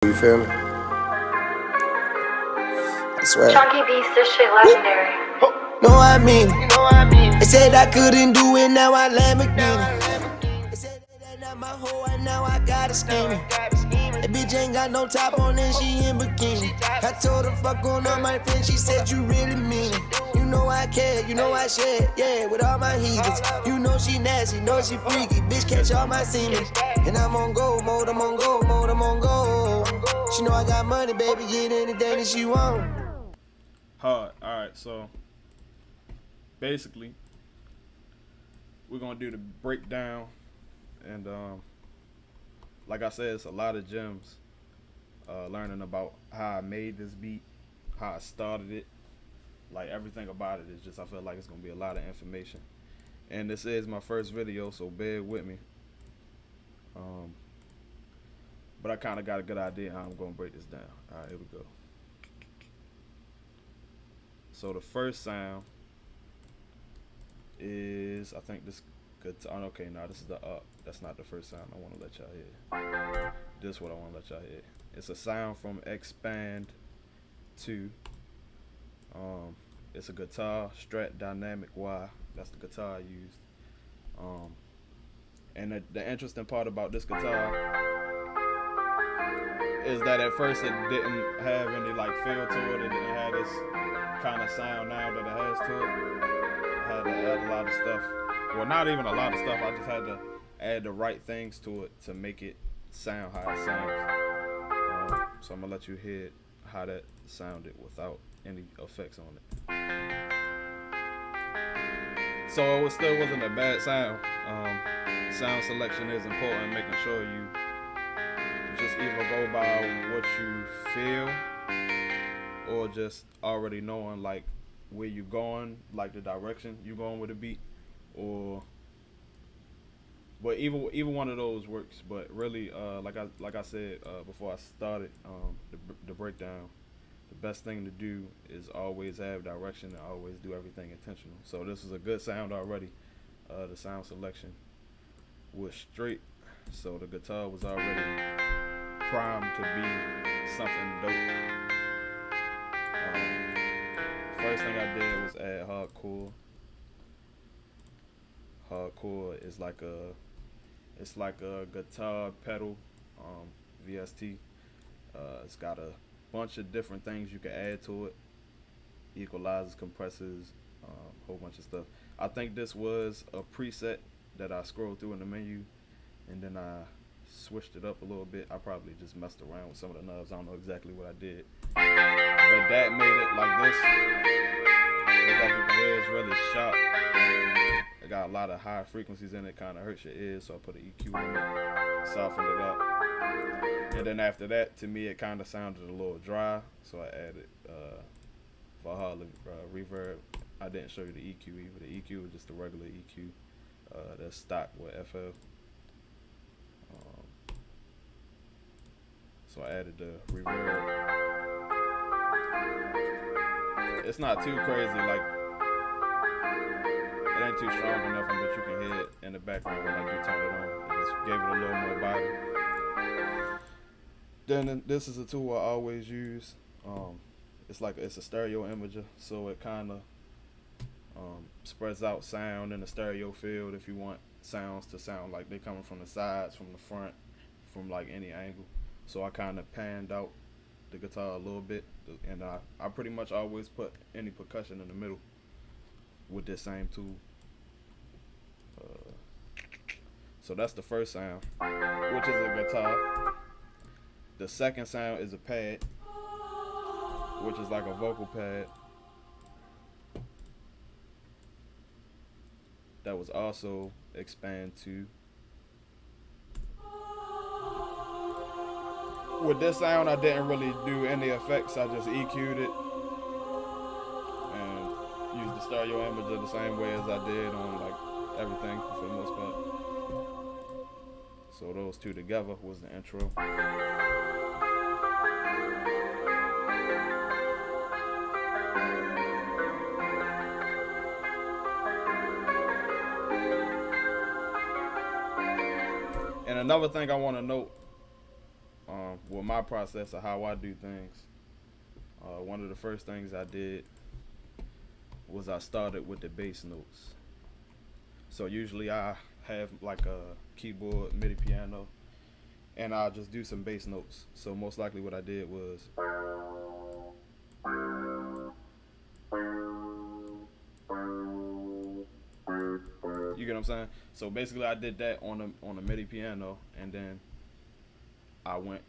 You feel me? I swear. ChunkyBeatz, this shit legendary. No, I mean it. They said I couldn't do it, now I Lamborghini. They said that not my hoe, and now I got a scheming. That bitch ain't got no top on and she in bikini. I told her fuck on all my friends, she said you really mean it. You know I care, you know I share, yeah, with all my heathens. You know she nasty, know she freaky, bitch catch all my semen. And I'm on go mode, I'm on go mode, I'm on go. She know I got money, baby, get anything that she want. Hard. Alright, so basically we're gonna do the breakdown, and like I said, it's a lot of gems. Learning about how I made this beat, how I started it, like everything about it is just, I feel like it's gonna be a lot of information. And this is my first video, so bear with me. But I kind of got a good idea how I'm gonna break this down. Alright, here we go. So the first sound is, I think this guitar. Okay, no, this is the up. That's not the first sound I want to let y'all hear. This is what I want to let y'all hear. It's a sound from Expand 2. It's a guitar, Strat Dynamic Y. That's the guitar I used. And the interesting part about this guitar is that at first it didn't have any like feel to it. It didn't have this kind of sound now that it has to it. I had to add a lot of stuff. Well, not even a lot of stuff. I just had to add the right things to it to make it sound how it sounds. So I'm gonna let you hear how that sounded without any effects on it. So it still wasn't a bad sound. Sound selection is important, making sure you just either go by what you feel or just already knowing like where you're going, like the direction you're going with the beat, but either one of those works. But really, like I said before I started the breakdown, the best thing to do is always have direction and always do everything intentional. So this is a good sound already. The sound selection was straight, so the guitar was already primed to be something dope. First thing I did was add hardcore. Hardcore is like a guitar pedal, VST. It's got a bunch of different things you can add to it. Equalizers, compressors, whole bunch of stuff. I think this was a preset that I scrolled through in the menu, and then I switched it up a little bit. I probably just messed around with some of the knobs. I don't know exactly what I did, but that made it like this. It's like you can hear, it's really sharp. It got a lot of high frequencies in it, kind of hurts your ears, so I put an EQ in it, softened it up. And then after that, to me, it kind of sounded a little dry, so I added Valhalla reverb. I didn't show you the EQ either. The EQ was just a regular EQ. That's stock with FL. So I added the reverb. It's not too crazy, like it ain't too strong enough, but you can hear it in the background when I do turn it on. It just gave it a little more body. Then this is a tool I always use. It's a stereo imager, so it kind of spreads out sound in the stereo field if you want sounds to sound like they're coming from the sides, from the front, from like any angle. So I kind of panned out the guitar a little bit, and I pretty much always put any percussion in the middle with this same tool. So that's the first sound, which is a guitar. The second sound is a pad, which is like a vocal pad. That was also Expand 2. With this sound, I didn't really do any effects. I just EQ'd it and used the stereo imager the same way as I did on like everything for the most part. So those two together was the intro. And another thing I want to note, for my process of how I do things, one of the first things I did was I started with the bass notes. So usually I have like a keyboard, MIDI piano, and I'll just do some bass notes. So most likely what I did was you get what I'm saying? So basically I did that on a MIDI piano, and then I went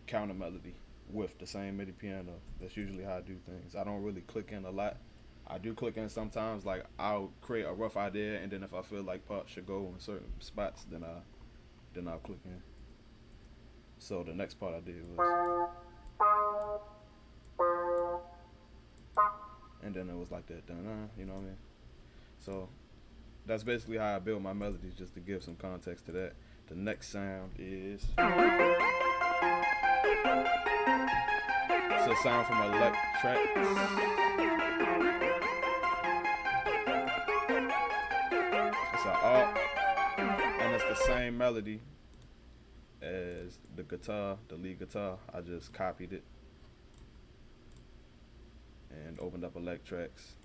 counter melody with the same MIDI piano. That's usually how I do things. I don't really click in a lot. I do click in sometimes, like I'll create a rough idea, and then if I feel like parts should go in certain spots, then I'll click in. So the next part I did was, and then it was like that, you know what I mean? So that's basically how I build my melodies, just to give some context to that. The next sound is, it's a sound from electronics. It's an alt, and it's the same melody as the guitar, the lead guitar. I just copied it and opened up Electrax.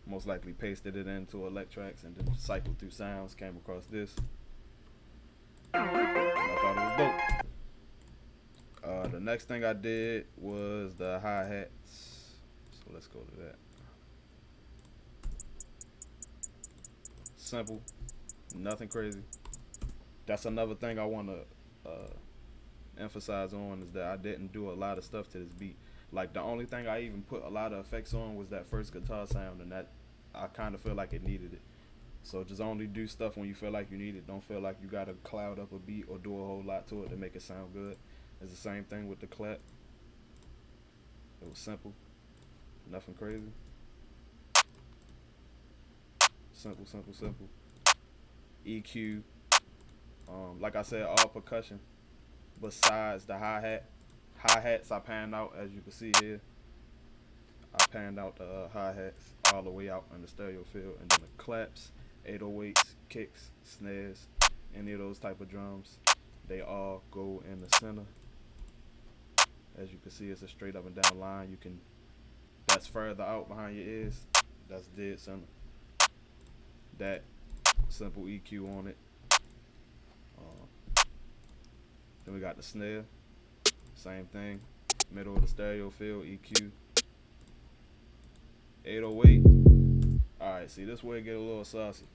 Most likely pasted it into Electrax and then cycled through sounds, came across this. And I thought it was dope. The next thing I did was the hi-hats. So let's go to that. Simple, nothing crazy. That's another thing I want to emphasize on, is that I didn't do a lot of stuff to this beat. Like the only thing I even put a lot of effects on was that first guitar sound, and that I kind of feel like it needed it. So just only do stuff when you feel like you need it. Don't feel like you gotta cloud up a beat or do a whole lot to it to make it sound good. It's the same thing with the clap. It was simple, nothing crazy. Simple, simple, simple. EQ, like I said, all percussion besides the hi-hat. Hi-hats I panned out, as you can see here. I panned out the hi-hats all the way out in the stereo field, and then the claps, 808s, kicks, snares, any of those type of drums, they all go in the center. As you can see, it's a straight up and down line. You can, that's further out behind your ears, that's dead center. That simple EQ on it. Then we got the snare, same thing, middle of the stereo field, EQ. 808. Alright, see, this where it get a little saucy.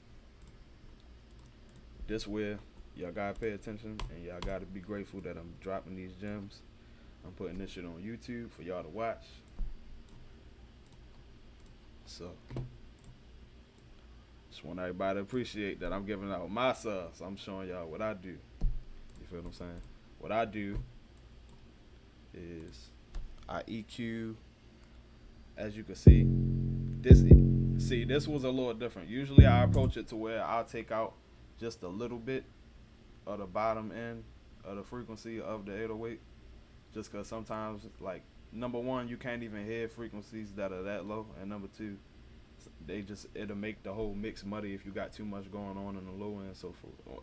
This where y'all gotta pay attention, and y'all gotta be grateful that I'm dropping these gems. I'm putting this shit on YouTube for y'all to watch. So just want everybody to appreciate that I'm giving out my sauce. I'm showing y'all what I do. You feel what I'm saying? What I do is I EQ, as you can see. This was a little different. Usually I approach it to where I'll take out just a little bit of the bottom end of the frequency of the 808, just because sometimes, like, number one, you can't even hear frequencies that are that low, and number two, it'll make the whole mix muddy if you got too much going on in the low end. So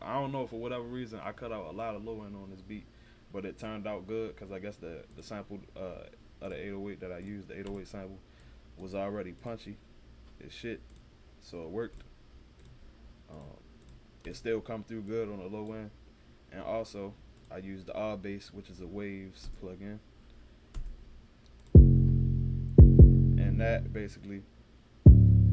I don't know, for whatever reason, I cut out a lot of low end on this beat, but it turned out good, because I guess the sample of the 808 that I used, the 808 sample, was already punchy as shit, so it worked. It still come through good on the low end, and also I used the R bass, which is a Waves plugin, and that basically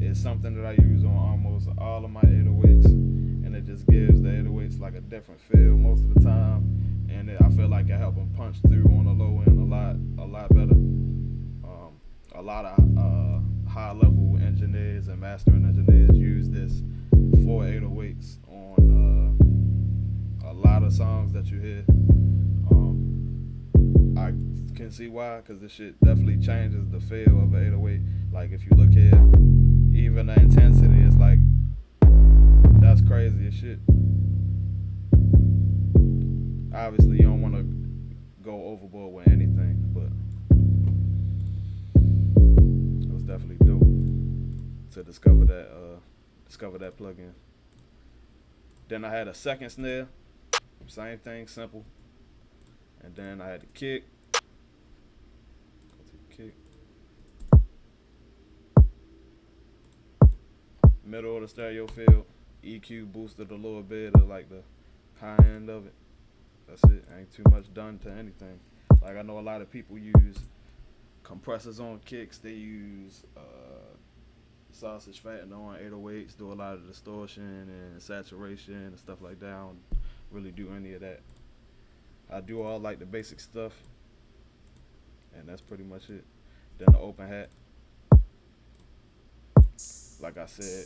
is something that I use on almost all of my 808s, and it just gives the 808s like a different feel most of the time, and I feel like it help them punch through on the low end a lot better. A lot of high-level engineers and mastering engineers use this for 808s on a lot of songs that you hear. I can see why, because this shit definitely changes the feel of an 808. Like, if you look here, even the intensity is like, that's crazy as shit. Obviously, you don't want to go overboard with anything, but it was definitely dope to discover that plugin. Then I had a second snare, same thing, simple. And then I had the kick, middle of the stereo field. EQ boosted a little bit of like the high end of it. That's it. Ain't too much done to anything. Like I know a lot of people use compressors on kicks. They use sausage fatten on 808s. Do a lot of distortion and saturation and stuff like that. I don't really do any of that. I do all like the basic stuff, and that's pretty much it. Then the open hat. Like I said,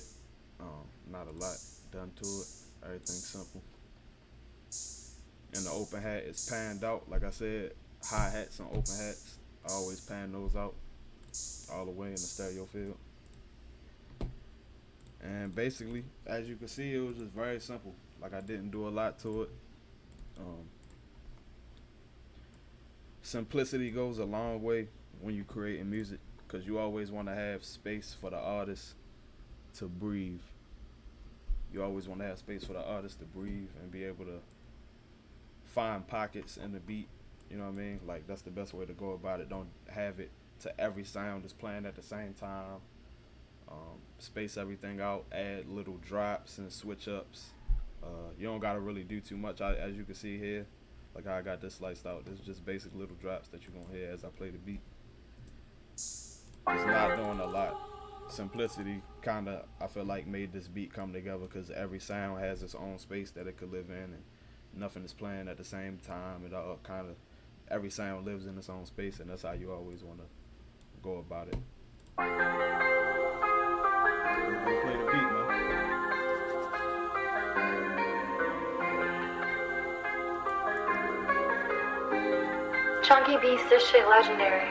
not a lot done to it. Everything's simple. And the open hat is panned out. Like I said, hi-hats and open hats, I always pan those out all the way in the stereo field. And basically, as you can see, it was just very simple. Like I didn't do a lot to it. Simplicity goes a long way when you creating music, because you always want to have space for the artist to breathe. You always want to have space for the artist to breathe and be able to find pockets in the beat. You know what I mean? Like that's the best way to go about it. Don't have it to every sound is playing at the same time. Space everything out. Add little drops and switch ups. You don't gotta really do too much. As you can see here, like how I got this sliced out. This is just basic little drops that you're gonna hear as I play the beat. It's not doing a lot. Simplicity kinda, I feel like, made this beat come together, because every sound has its own space that it could live in, and nothing is playing at the same time. It all kind of, every sound lives in its own space, and that's how you always want to go about it. We're gonna play the beat, man. Chunky Beats, this shit legendary.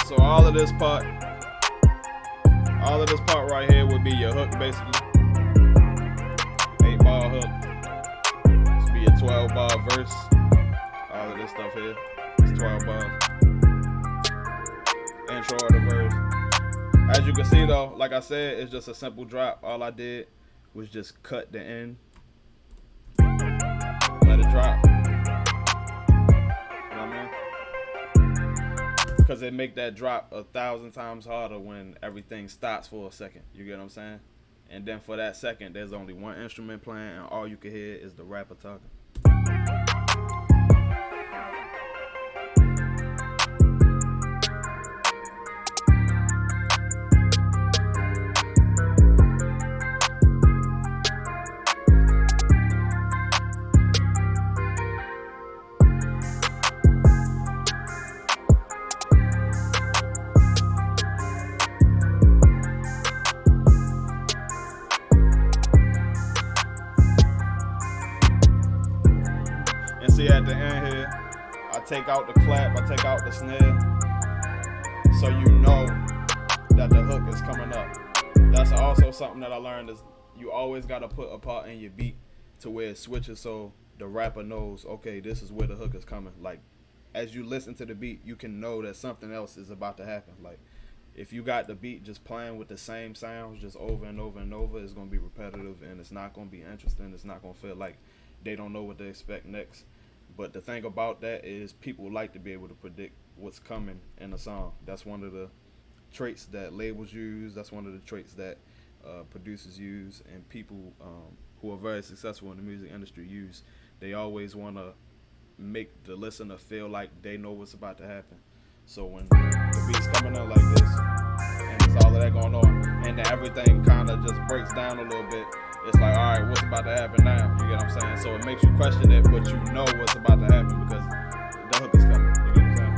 So all of this part right here would be your hook, basically. 8-bar hook. This would be a 12-bar verse. All of this stuff here is 12 bars. Intro of the verse. As you can see though, like I said, it's just a simple drop. All I did was just cut the end, let it drop. You know what I mean? Because it make that drop 1,000 times harder when everything stops for a second. You get what I'm saying? And then for that second, there's only one instrument playing, and all you can hear is the rapper talking. See, at the end here, I take out the clap, I take out the snare, so you know that the hook is coming up. That's also something that I learned, is you always gotta put a part in your beat to where it switches, so the rapper knows, okay, this is where the hook is coming. Like, as you listen to the beat, you can know that something else is about to happen. Like, if you got the beat just playing with the same sounds just over and over and over, it's gonna be repetitive, and it's not gonna be interesting. It's not gonna feel like they don't know what to expect next. But the thing about that is people like to be able to predict what's coming in a song. That's one of the traits that labels use. That's one of the traits that producers use, and people who are very successful in the music industry use. They always want to make the listener feel like they know what's about to happen. So when the beat's coming in like this, and it's all of that going on, and then everything kind of just breaks down a little bit, it's like, all right, what's about to happen now? You get what I'm saying? So it makes you question it, but you know what's about to happen because the hook is coming. You get what I'm saying?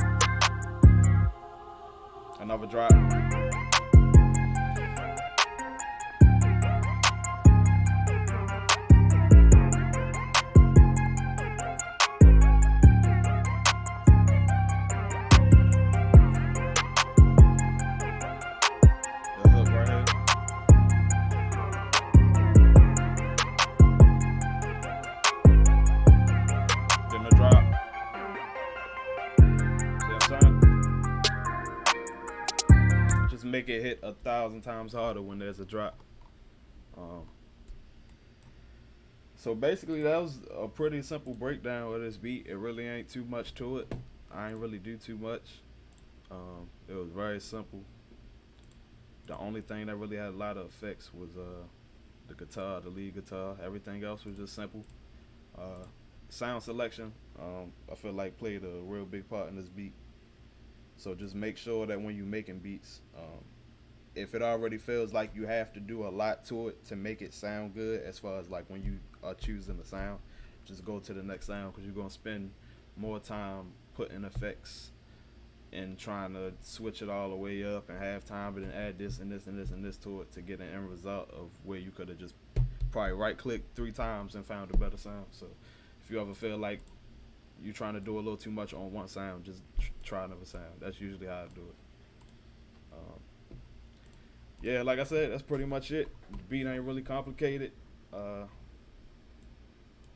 Another drop. The hook right here. Drop. See what I'm saying? Just make it hit 1,000 times harder when there's a drop. So basically, that was a pretty simple breakdown of this beat. It really ain't too much to it. I ain't really do too much. It was very simple. The only thing that really had a lot of effects was the guitar, the lead guitar. Everything else was just simple. Sound selection, I feel like played a real big part in this beat. So just make sure that when you're making beats, if it already feels like you have to do a lot to it to make it sound good, as far as like when you are choosing the sound, just go to the next sound, because you're going to spend more time putting effects and trying to switch it all the way up and have time, but then add this and this and this and this to it to get an end result of where you could have just probably right-clicked 3 times and found a better sound. So if you ever feel like you're trying to do a little too much on one sound, just try another sound. That's usually how I do it. Yeah, like I said, that's pretty much it. The beat ain't really complicated.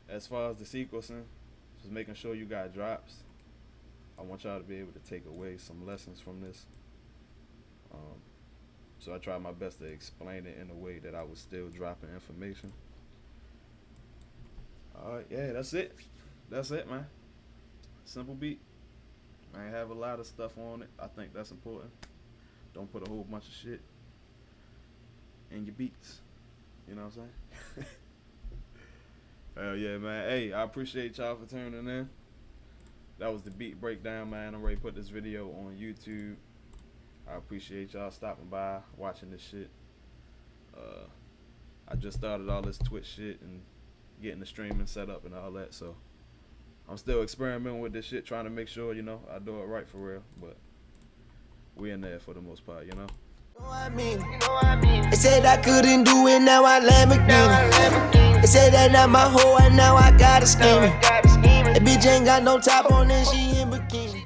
As far as the sequencing, just making sure you got drops. I want y'all to be able to take away some lessons from this. So I tried my best to explain it in a way that I was still dropping information. Alright, yeah, that's it. That's it, man. Simple beat. I ain't have a lot of stuff on it. I think that's important. Don't put a whole bunch of shit in your beats. You know what I'm saying? Hell yeah, man. Hey, I appreciate y'all for tuning in. That was the beat breakdown, man. I'm ready to put this video on YouTube. I appreciate y'all stopping by, watching this shit. I just started all this Twitch shit and getting the streaming set up and all that, so I'm still experimenting with this shit, trying to make sure, you know, I do it right for real. But we in there for the most part, you know. They said I couldn't do it, now I Lamborghini. They said that not my hoe, and now I got a scheming. That bitch ain't got no top on and she in bikini.